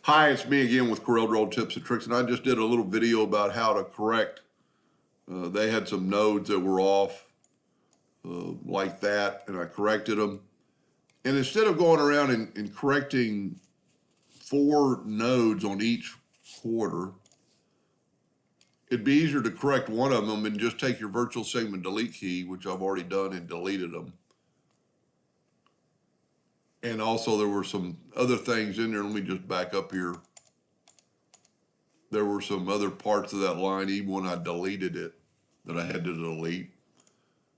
Hi, it's me again with Corel Draw Tips and Tricks, and I just did a little video about how to correct. They had some nodes that were off like that, and I corrected them. And instead of going around and correcting 4 nodes on each quarter, it'd be easier to correct one of them and just take your virtual segment delete key, which I've already done and deleted them. And also there were some other things in there. Let me just back up here. There were some other parts of that line, even when I deleted it, that I had to delete.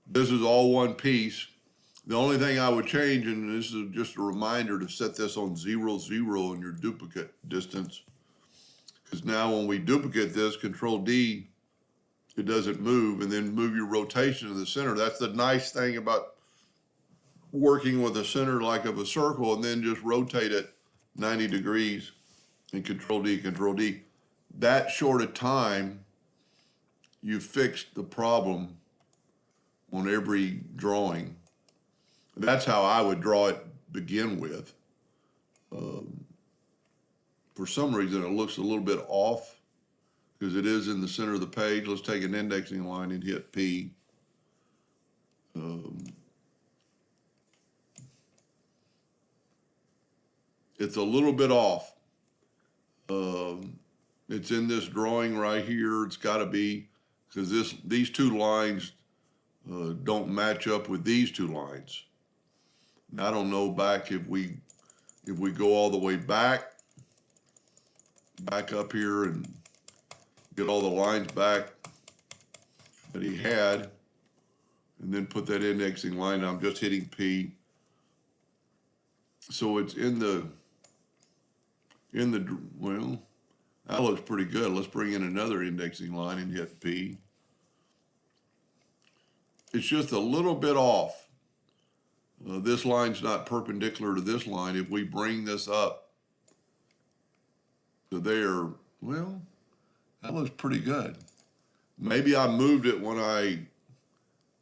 This is all one piece. The only thing I would change, and this is just a reminder to set this on 0, 0 in your duplicate distance. Because now when we duplicate this, Control D, it doesn't move, and then move your rotation to the center. That's the nice thing about working with a center like of a circle, and then just rotate it 90 degrees and Control D, Control D. That short a time, you fixed the problem on every drawing. That's how I would draw it begin with. For some reason, it looks a little bit off because it is in the center of the page. Let's take an indexing line and hit P. It's a little bit off. It's in this drawing right here. It's got to be, because these 2 lines don't match up with these 2 lines. Now, I don't know back if we go all the way back up here and get all the lines back that he had, and then put that indexing line. I'm just hitting P. So it's in the, well, that looks pretty good. Let's bring in another indexing line and hit P. It's just a little bit off. This line's not perpendicular to this line. If we bring this up to there, well, that looks pretty good. Maybe I moved it when I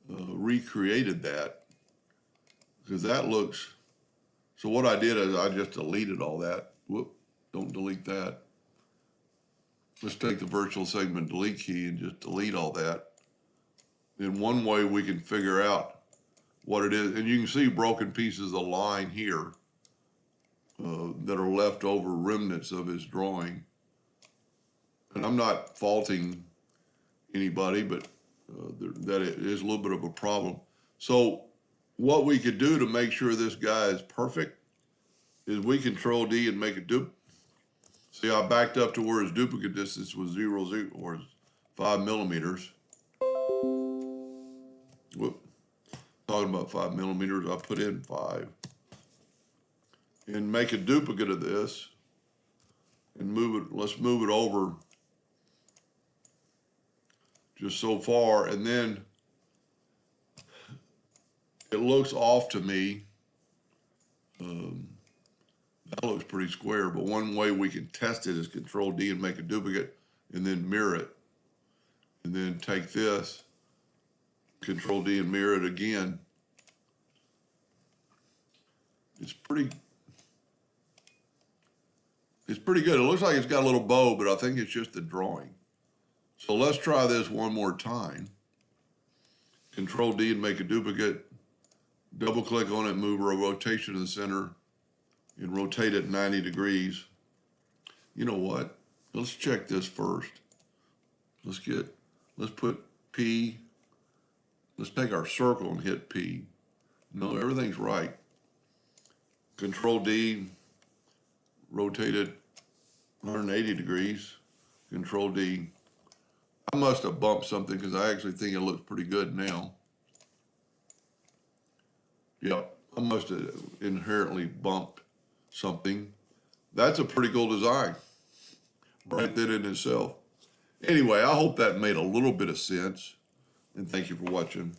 recreated that, because that looks, so what I did is I just deleted all that. Whoop, don't delete that. Let's take the virtual segment delete key and just delete all that. In one way we can figure out what it is, and you can see broken pieces of line here that are left over remnants of his drawing. And I'm not faulting anybody, but that it is a little bit of a problem. So what we could do to make sure this guy is perfect is we Control D and make a duplicate. See, I backed up to where his duplicate distance was 0, 0, or 5 millimeters. Whoop. Talking about 5 millimeters, I put in 5. And make a duplicate of this and move it. Let's move it over just so far. And then it looks off to me. That looks pretty square, but one way we can test it is Control D and make a duplicate and then mirror it. And then take this, Control D and mirror it again. It's pretty good. It looks like it's got a little bow, but I think it's just the drawing. So let's try this one more time. Control D and make a duplicate. Double click on it, move a rotation to the center, and rotate it 90 degrees. You know what? Let's check this first. Let's put P. Let's take our circle and hit P. No, everything's right. Control D, rotate it 180 degrees. Control D. I must have bumped something because I actually think it looks pretty good now. Yeah, I must have inherently bumped something. That's a pretty cool design right then in itself. Anyway, I hope that made a little bit of sense, and thank you for watching.